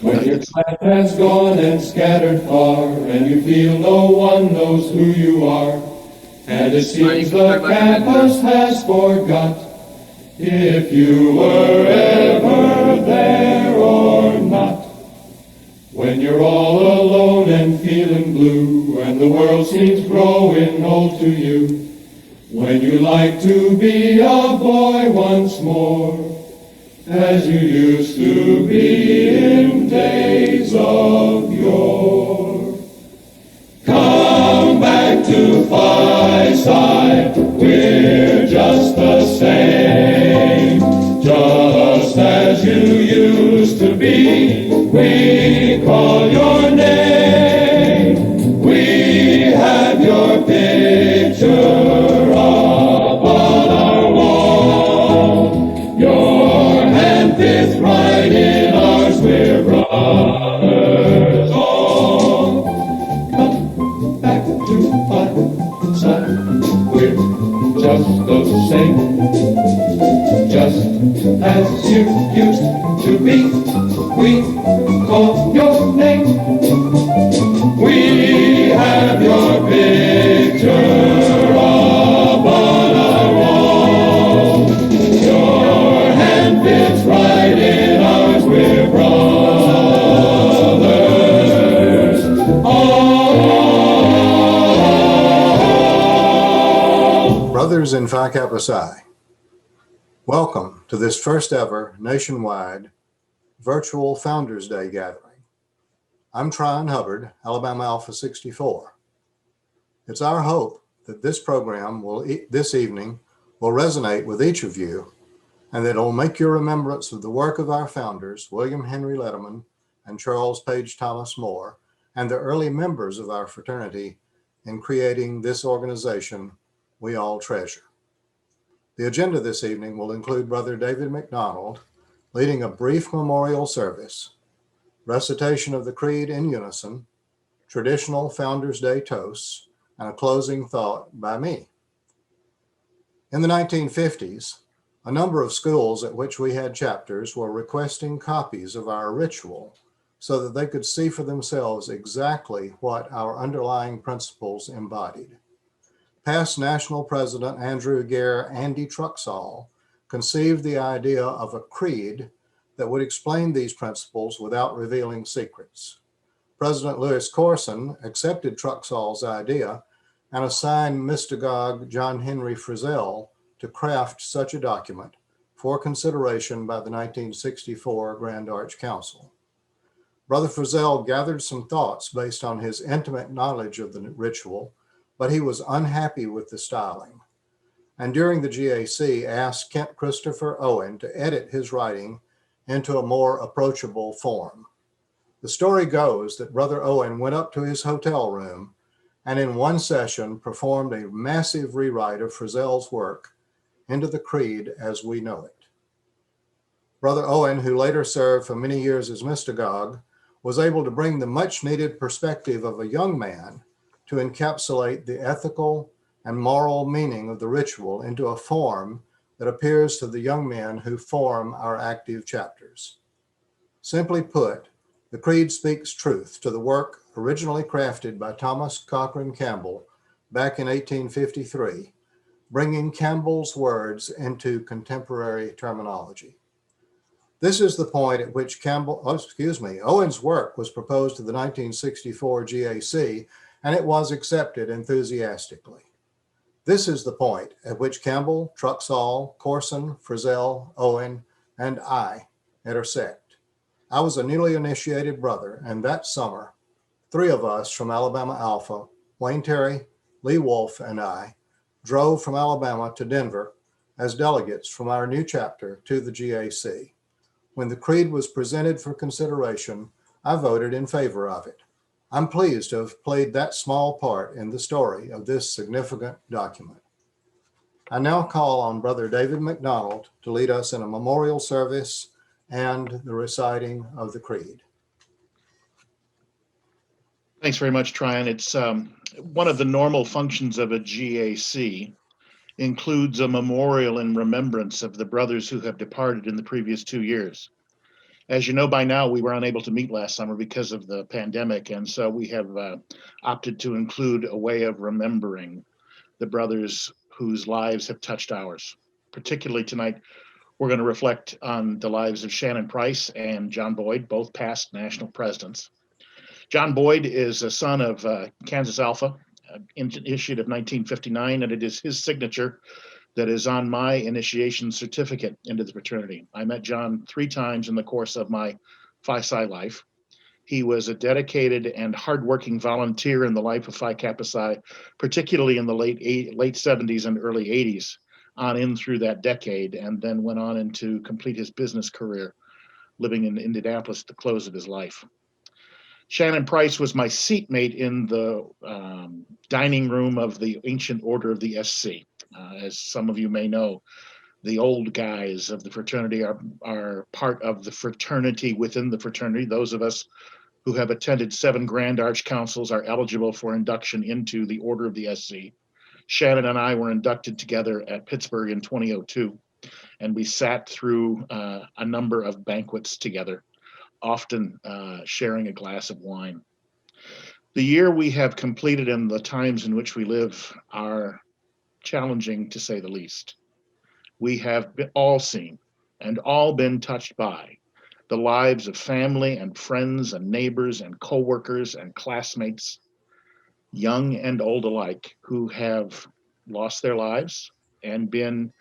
When your tribe has gone and scattered far, and you feel no one knows who you are, and it seems the campus has forgot if you were ever there or not. When you're all alone and feeling blue, and the world seems growing old to you, when you like to be a boy once more, as you used to be in days of yore. Come back to Phi Psi, we're just the same, just as you used to be, we call your name, we have your picture up on our wall, your hand fits right in ours, we're brothers all. Come back to Phi Psi, we're just the same, just as you used to be, we call your name, we have your picture up on our wall, your hand fits right in ours, we're brothers all. Brothers in Phi Kappa Psi, welcome to this first ever nationwide virtual Founders Day gathering. I'm Tryon Hubbard, Alabama Alpha 64. It's our hope that this program this evening will resonate with each of you, and that it will make your remembrance of the work of our founders, William Henry Letterman and Charles Page Thomas Moore, and the early members of our fraternity in creating this organization we all treasure. The agenda this evening will include Brother David McDonald leading a brief memorial service, recitation of the Creed in unison, traditional Founders Day toasts, and a closing thought by me. In the 1950s, a number of schools at which we had chapters were requesting copies of our ritual so that they could see for themselves exactly what our underlying principles embodied. Past National President Andrew Gare Andy Truxall conceived the idea of a creed that would explain these principles without revealing secrets. President Lewis Corson accepted Truxall's idea and assigned mystagogue John Henry Frizzell to craft such a document for consideration by the 1964 Grand Arch Council. Brother Frizzell gathered some thoughts based on his intimate knowledge of the ritual, but he was unhappy with the styling, and during the GAC asked Kent Christopher Owen to edit his writing into a more approachable form. The story goes that Brother Owen went up to his hotel room and in one session performed a massive rewrite of Frizzell's work into the Creed as we know it. Brother Owen, who later served for many years as mystagogue, was able to bring the much needed perspective of a young man to encapsulate the ethical and moral meaning of the ritual into a form that appears to the young men who form our active chapters. Simply put, the Creed speaks truth to the work originally crafted by Thomas Cochrane Campbell back in 1853, bringing Campbell's words into contemporary terminology. This is the point at which Owen's work was proposed to the 1964 GAC, and it was accepted enthusiastically. This is the point at which Campbell, Truxall, Corson, Frizzell, Owen, and I intersect. I was a newly initiated brother, and that summer, 3 of us from Alabama Alpha, Wayne Terry, Lee Wolf, and I, drove from Alabama to Denver as delegates from our new chapter to the GAC. When the Creed was presented for consideration, I voted in favor of it. I'm pleased to have played that small part in the story of this significant document. I now call on Brother David McDonald to lead us in a memorial service and the reciting of the Creed. Thanks very much, Tryon. It's one of the normal functions of a GAC includes a memorial in remembrance of the brothers who have departed in the previous 2 years. As you know by now, we were unable to meet last summer because of the pandemic, and so we have opted to include a way of remembering the brothers whose lives have touched ours. Particularly tonight, we're going to reflect on the lives of Shannon Price and John Boyd, both past national presidents. John Boyd is a son of Kansas Alpha, issued of 1959, and it is his signature that is on my initiation certificate into the fraternity. I met John 3 times in the course of my Phi Psi life. He was a dedicated and hardworking volunteer in the life of Phi Kappa Psi, particularly in the late 70s and early 80s, on in through that decade, and then went on into complete his business career, living in Indianapolis at the close of his life. Shannon Price was my seatmate in the dining room of the ancient order of the SC. As some of you may know, the old guys of the fraternity are part of the fraternity within the fraternity. Those of us who have attended 7 Grand Arch Councils are eligible for induction into the Order of the SC. Shannon and I were inducted together at Pittsburgh in 2002, and we sat through a number of banquets together, often sharing a glass of wine. The year we have completed and the times in which we live are challenging, to say the least. We have all seen and all been touched by the lives of family and friends and neighbors and coworkers and classmates, young and old alike, who have lost their lives and been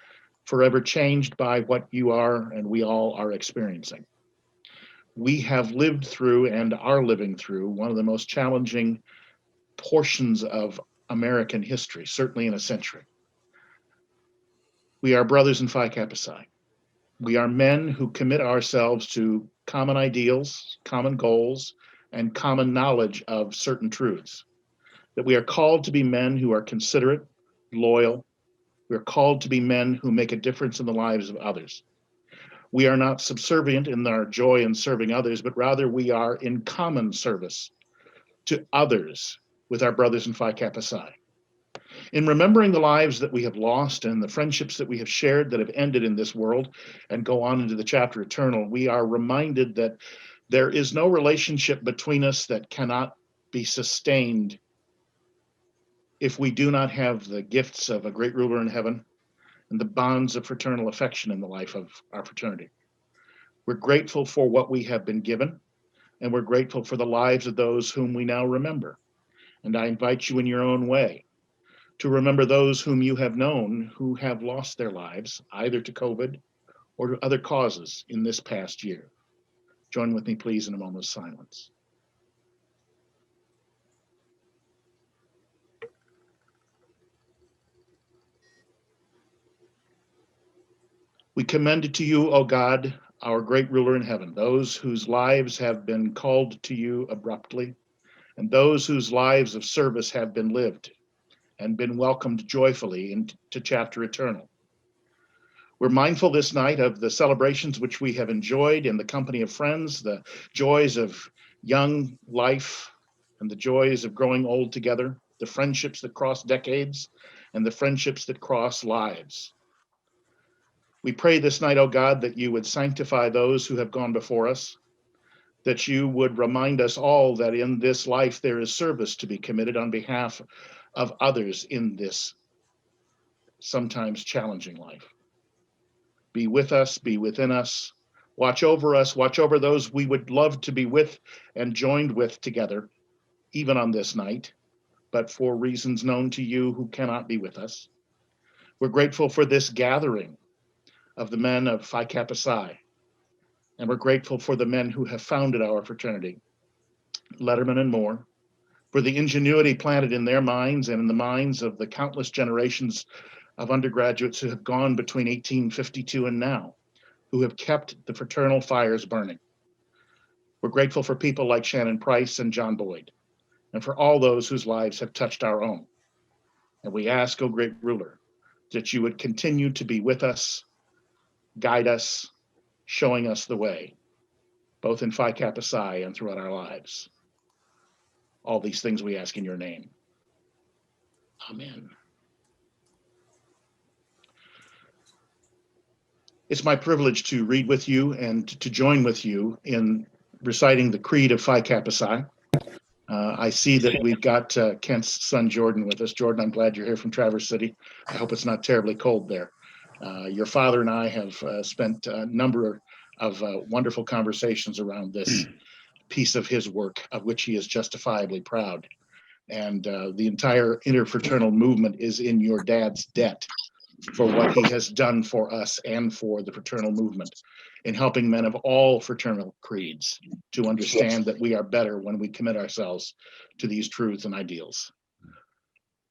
forever changed by what you are and we all are experiencing. We have lived through and are living through one of the most challenging portions of American history, certainly in a century. We are brothers in Phi Kappa Psi. We are men who commit ourselves to common ideals, common goals, and common knowledge of certain truths. That we are called to be men who are considerate, loyal. We are called to be men who make a difference in the lives of others. We are not subservient in our joy in serving others, but rather we are in common service to others with our brothers in Phi Kappa Psi. In remembering the lives that we have lost and the friendships that we have shared that have ended in this world and go on into the chapter eternal, we are reminded that there is no relationship between us that cannot be sustained if we do not have the gifts of a great ruler in heaven and the bonds of fraternal affection in the life of our fraternity. We're grateful for what we have been given, and we're grateful for the lives of those whom we now remember. And I invite you in your own way to remember those whom you have known who have lost their lives, either to COVID or to other causes in this past year. Join with me, please, in a moment of silence. We commend to you, O God, our great ruler in heaven, those whose lives have been called to you abruptly, and those whose lives of service have been lived and been welcomed joyfully into chapter eternal. We're mindful this night of the celebrations which we have enjoyed in the company of friends, the joys of young life and the joys of growing old together, the friendships that cross decades and the friendships that cross lives. We pray this night, O God, that you would sanctify those who have gone before us, that you would remind us all that in this life there is service to be committed on behalf of others in this sometimes challenging life. Be with us, be within us, watch over those we would love to be with and joined with together, even on this night, but for reasons known to you who cannot be with us. We're grateful for this gathering of the men of Phi Kappa Psi, and we're grateful for the men who have founded our fraternity, Letterman and Moore, for the ingenuity planted in their minds and in the minds of the countless generations of undergraduates who have gone between 1852 and now, who have kept the fraternal fires burning. We're grateful for people like Shannon Price and John Boyd, and for all those whose lives have touched our own. And we ask, O great ruler, that you would continue to be with us, guide us, showing us the way, both in Phi Kappa Psi and throughout our lives. All these things we ask in your name. Amen. It's my privilege to read with you and to join with you in reciting the Creed of Phi Kappa Psi. I see that we've got Kent's son Jordan with us. Jordan, I'm glad you're here from Traverse City. I hope it's not terribly cold there. Your father and I have spent a number of wonderful conversations around this piece of his work, of which he is justifiably proud. And the entire interfraternal movement is in your dad's debt for what he has done for us and for the fraternal movement in helping men of all fraternal creeds to understand that we are better when we commit ourselves to these truths and ideals.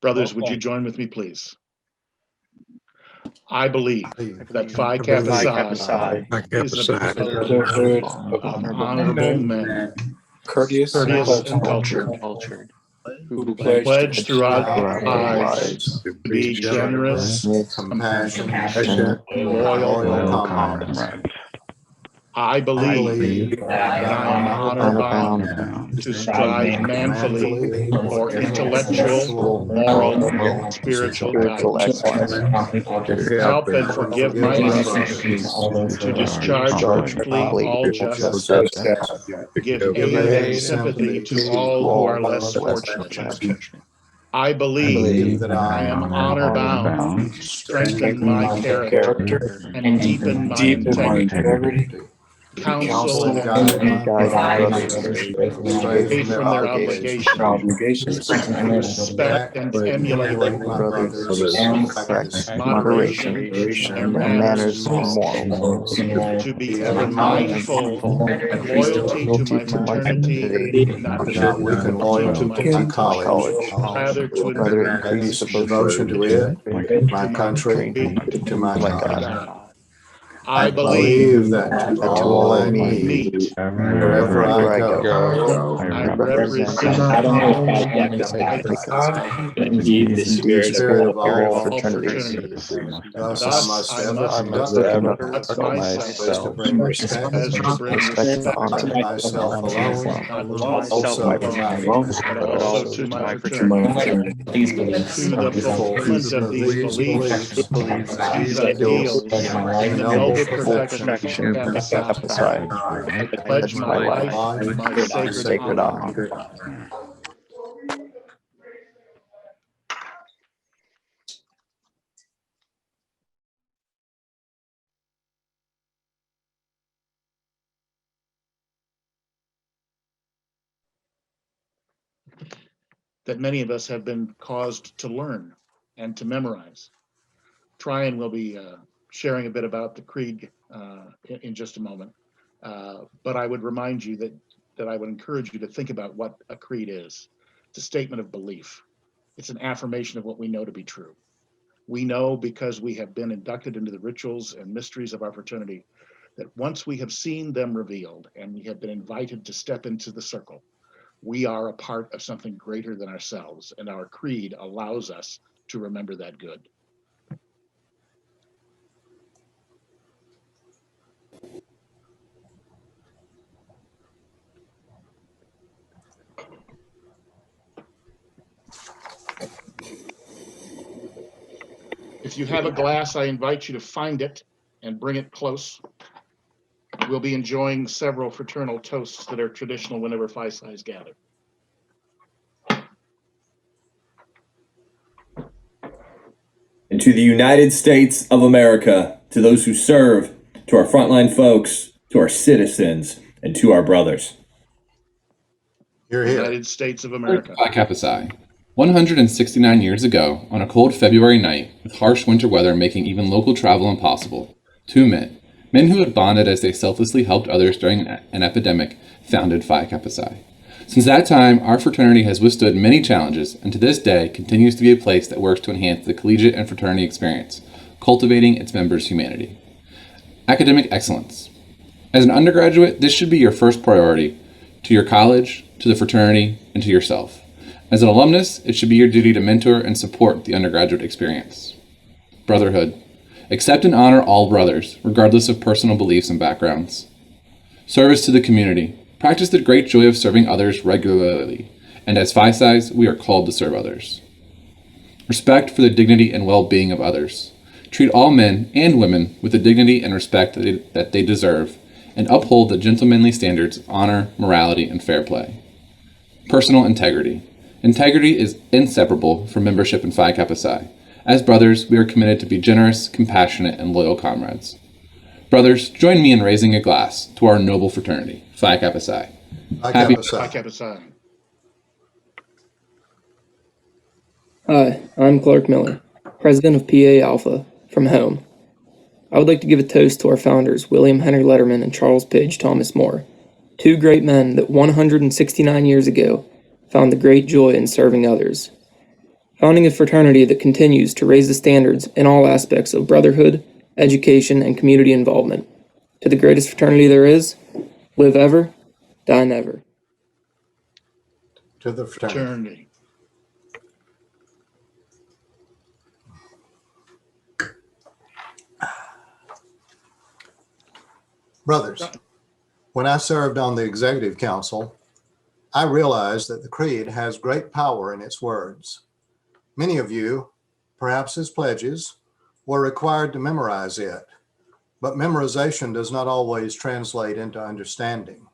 Brothers, would you join with me, please? I believe that Phi Kappa Psi is a brotherhood of honorable men, courteous and cultured, who pledge throughout throughout their their lives to be generous, compassionate, loyal loyal comrades. comrades. I I believe believe that I am honor-bound to strive manfully for intellectual, moral, and spiritual guidance, to help and forgive my enemies, to discharge promptly all justice, give aid and sympathy to all who are less fortunate. I believe that I am honor-bound to strengthen my character and deepen my integrity, counsel and guide my brothers away from their obligations, respect and emulate my brothers' practice moderation and their manners and morals, to be ever mindful of loyalty to my fraternity, not loyalty to my college, rather to increase devotion to it, my country, to my God. I Believe believe that to to all I all I need, meet, wherever I go, I represent home and indeed the spirit of all all fraternities. fraternities. Thus Thus, I must conduct ever conduct conduct myself to bring respect as to bring respect to myself alone, not to also myself to my alone, but also to my fraternity, to the fulfillment of these beliefs, these ideals, and the noble perfection of Kappa Psi. I pledge my life and my sacred honor. That many of us have been caused to learn and to memorize. Tryon will be sharing a bit about the Creed in just a moment. But I would remind you that I would encourage you to think about what a creed is. It's a statement of belief. It's an affirmation of what we know to be true. We know because we have been inducted into the rituals and mysteries of our fraternity that once we have seen them revealed and we have been invited to step into the circle, we are a part of something greater than ourselves, and our creed allows us to remember that good. If you have a glass, I invite you to find it and bring it close. We'll be enjoying several fraternal toasts that are traditional whenever Phi Psi's gather. And to the United States of America, to those who serve, to our frontline folks, to our citizens, and to our brothers. You're here. United States of America. Phi Kappa Psi. 169 years ago, on a cold February night, with harsh winter weather making even local travel impossible, two men who had bonded as they selflessly helped others during an epidemic, founded Phi Kappa Psi. Since that time, our fraternity has withstood many challenges, and to this day continues to be a place that works to enhance the collegiate and fraternity experience, cultivating its members' humanity. Academic excellence. As an undergraduate, this should be your first priority, to your college, to the fraternity, and to yourself. As an alumnus, it should be your duty to mentor and support the undergraduate experience. Brotherhood. Accept and honor all brothers, regardless of personal beliefs and backgrounds. Service to the community. Practice the great joy of serving others regularly, and as Phi Psis, we are called to serve others. Respect for the dignity and well-being of others. treat all men and women with the dignity and respect that they deserve, and uphold the gentlemanly standards of honor, morality, and fair play. Personal integrity. Integrity is inseparable from membership in Phi Kappa Psi. As brothers, we are committed to be generous, compassionate, and loyal comrades. Brothers, join me in raising a glass to our noble fraternity, Phi Kappa Psi. Phi Happy- Kappa Psi. Phi Kappa Psi. Hi, I'm Clark Miller, president of PA Alpha, from home. I would like to give a toast to our founders, William Henry Letterman and Charles Page Thomas More, two great men that 169 years ago found the great joy in serving others. Founding a fraternity that continues to raise the standards in all aspects of brotherhood, education, and community involvement. To the greatest fraternity there is, live ever, die never. To the fraternity. Fraternity. Brothers, when I served on the executive council, I realized that the creed has great power in its words. Many of you, perhaps as pledges, were required to memorize it, but memorization does not always translate into understanding.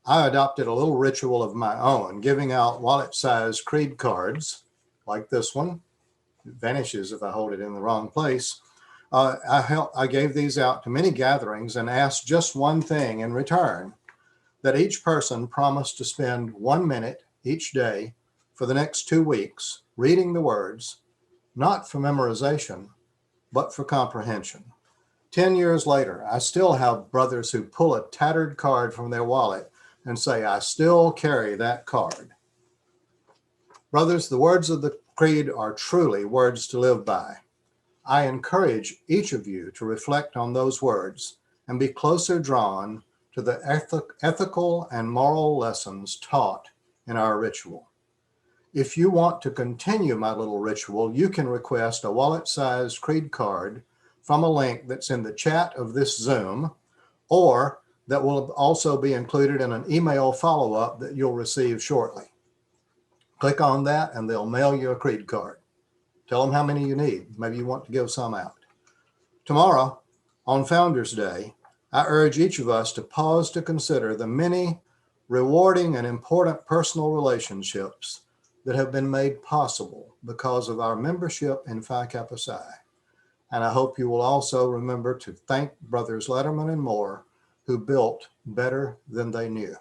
I adopted a little ritual of my own, giving out wallet-sized creed cards, like this one. It vanishes if I hold it in the wrong place. I gave these out to many gatherings and asked just one thing in return, that each person promised to spend 1 minute each day for the next 2 weeks reading the words, not for memorization, but for comprehension. 10 years later, I still have brothers who pull a tattered card from their wallet and say, I still carry that card. Brothers, the words of the creed are truly words to live by. I encourage each of you to reflect on those words and be closer drawn to the ethical and moral lessons taught in our ritual. If you want to continue my little ritual, you can request a wallet-sized creed card from a link that's in the chat of this Zoom, or that will also be included in an email follow-up that you'll receive shortly. Click on that and they'll mail you a creed card. Tell them how many you need. Maybe you want to give some out. Tomorrow, on Founders Day, I urge each of us to pause to consider the many rewarding and important personal relationships that have been made possible because of our membership in Phi Kappa Psi. And I hope you will also remember to thank Brothers Letterman and Moore, who built better than they knew.